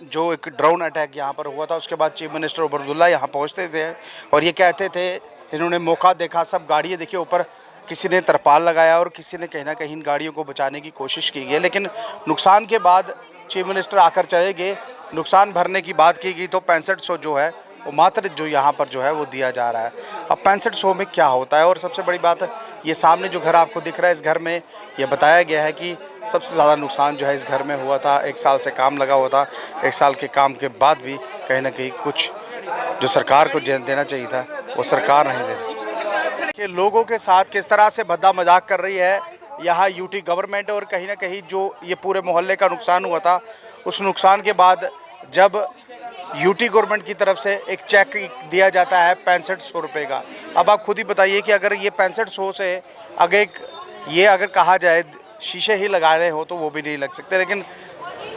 जो एक drone attack यहाँ पर हुआ था, उसके बाद चीफ मिनिस्टर उमर यहाँ पहुँचते थे और ये कहते थे, इन्होंने मौका देखा, सब गाड़ियाँ देखिए ऊपर किसी ने तरपाल लगाया और किसी ने कहीं ना कहीं इन गाड़ियों को बचाने की कोशिश की गई, लेकिन नुकसान के बाद चीफ मिनिस्टर आकर चले गए। नुकसान भरने की बात की गई तो 6500 जो है वो मात्र जो यहाँ पर जो है वो दिया जा रहा है। अब 6500 में क्या होता है, और सबसे बड़ी बात ये सामने जो घर आपको दिख रहा है, इस घर में ये बताया गया है कि सबसे ज़्यादा नुकसान जो है इस घर में हुआ था। 1 साल से काम लगा हुआ था, 1 साल के काम के बाद भी कहीं ना कहीं कुछ जो सरकार को देना चाहिए था वो सरकार नहीं दे रही। कि लोगों के साथ किस तरह से भद्दा मजाक कर रही है यहाँ यूटी गवर्नमेंट, और कहीं ना कहीं जो ये पूरे मोहल्ले का नुकसान हुआ था, उस नुकसान के बाद जब यूटी गवर्नमेंट की तरफ से एक चेक दिया जाता है 6500 रुपये का। अब आप खुद ही बताइए कि अगर ये 6500 से अगर कहा जाए शीशे ही लगाने हो तो वो भी नहीं लग सकते, लेकिन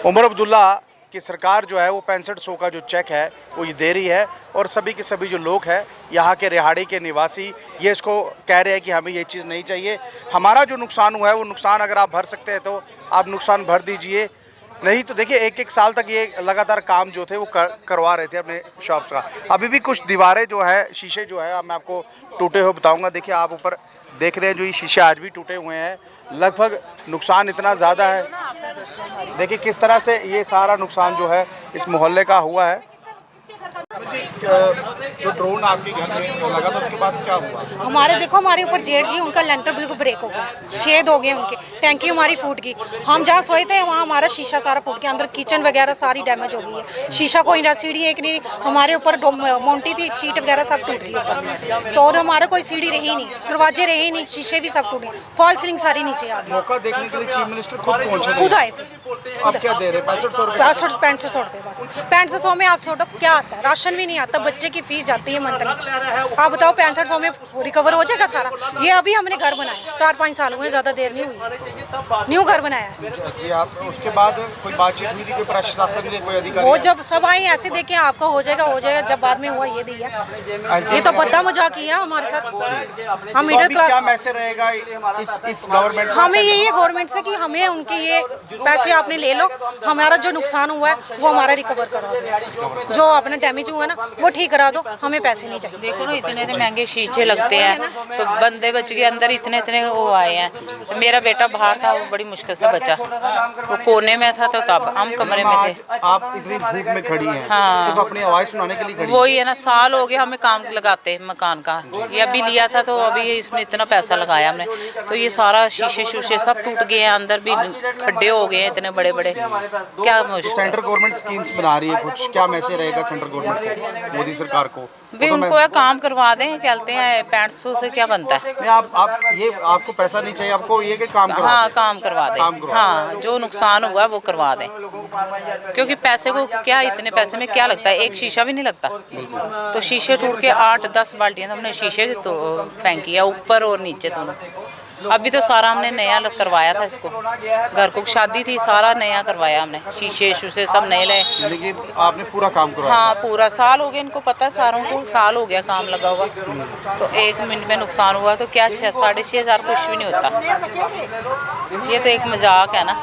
उमर अब्दुल्ला की सरकार जो है वो 6500 का जो चेक है वो ये दे रही है। और सभी के सभी जो लोग हैं यहाँ के रिहाड़ी के निवासी ये इसको कह रहे हैं कि हमें ये चीज़ नहीं चाहिए। हमारा जो नुकसान हुआ है वो नुकसान अगर आप भर सकते हैं तो आप नुकसान भर दीजिए, नहीं तो देखिए 1-1 साल तक ये लगातार काम जो थे वो करवा रहे थे अपने शॉप्स का। अभी भी कुछ दीवारें जो है, शीशे जो है, मैं आपको टूटे हुए बताऊंगा। देखिए आप ऊपर देख रहे हैं जो ये शीशे आज भी टूटे हुए हैं, लगभग नुकसान इतना ज़्यादा है। देखिए किस तरह से ये सारा नुकसान जो है इस मोहल्ले का हुआ है। जो ड्रोन आपके घर में लगा था उसके बाद क्या हुआ? हमारे ऊपर जेठ जी, उनका लेंटर बिल्कुल ब्रेक हो गया, छेद हो गए उनके, टैंकी हमारी फूट गई। हम जहाँ सोए थे वहाँ हमारा शीशा सारा फूट गया, अंदर किचन वगैरह सारी डैमेज हो गई है। शीशा कोई ना, सीढ़ी एक नहीं, हमारे ऊपर मोंटी थी, शीट वगैरह सब टूट गई ऊपर, तो और हमारा कोई सीढ़ी रही नहीं, दरवाजे रहे ही नहीं, शीशे भी सब टूटे, फॉल सीलिंग सारी नीचे आ गई। मौका देखने के लिए चीफ मिनिस्टर खुद आए थे। अब क्या दे रहे? 6500 रुपये बस। 6500 में आप छोड़ो क्या आता है, राशन भी नहीं आता, बच्चे की फीस जाती है मंथली। आप बताओ 6500 में रिकवर हो जाएगा सारा? ये अभी हमने घर बनाया, 4-5 साल हुए, ज़्यादा देर नहीं हुई, न्यू घर बनाया है जी। आप उसके बाद कोई बातचीत हुई थी, कोई प्रशासन ने, कोई अधिकारी? वो जब सब आए ऐसे देखे आपका हो जाएगा, जब बाद में हुआ ये दिया। ये तो बद्दा मजाक किया हमारे साथ। हम मिडिल क्लास, क्या मैसेज रहेगा इस गवर्नमेंट? हमें यही है गवर्नमेंट से कि हमें उनके ये पैसे आपने ले लो, हमारा जो नुकसान हुआ है वो हमारा रिकवर करा दो, जो अपना डैमेज हुआ ना वो ठीक करा दो, हमें पैसे नहीं चाहिए। देखो ना इतने महंगे शीशे लगते हैं तो बंदे बच गए अंदर, इतने वो आए हैं। तो मेरा बेटा बाहर था, वो बड़ी मुश्किल से बचा, वो कोने में था, तो तब हम कमरे में थे। आप इतनी धूप में खड़ी हैं, हाँ, सिर्फ अपनी आवाज़ सुनाने के लिए खड़ी? वही है ना, साल हो गया हमें काम लगाते मकान का, ये अभी लिया था तो अभी इसमें इतना पैसा लगाया हमने, तो ये सारा शीशे शूशे सब टूट गए हैं, अंदर भी खड्डे हो गए हैं इतने बड़े बड़े। क्या मुश्किल। सेंट्रल गवर्नमेंट स्कीम्स बना रही है कुछ, क्या मैसेज रहेगा सेंट्रल गवर्नमेंट को, मोदी सरकार को? भी उनको काम करवा दें, कहते हैं 6500 से क्या बनता है? नहीं, आप ये आपको पैसा नहीं चाहिए, आपको ये कि काम करवा हाँ, काम करवा दें, हाँ, जो नुकसान हुआ वो करवा दें, क्योंकि पैसे को क्या, इतने पैसे में क्या लगता है, एक शीशा भी नहीं लगता। तो शीशे टूट के 8-10 बाल्टियाँ हमने शीशे तो फेंकी है ऊपर और नीचे दोनों। अभी तो सारा हमने नया करवाया था, इसको घर को शादी थी, सारा नया करवाया हमने, शीशे शूशे सब नए लाए। आपने पूरा काम करवाया? हाँ, पूरा साल हो गया, इनको पता है, सारों को साल हो गया काम लगा हुआ। तो 1 मिनट में नुकसान हुआ तो क्या 6,500 कुछ भी नहीं होता, ये तो एक मजाक है ना।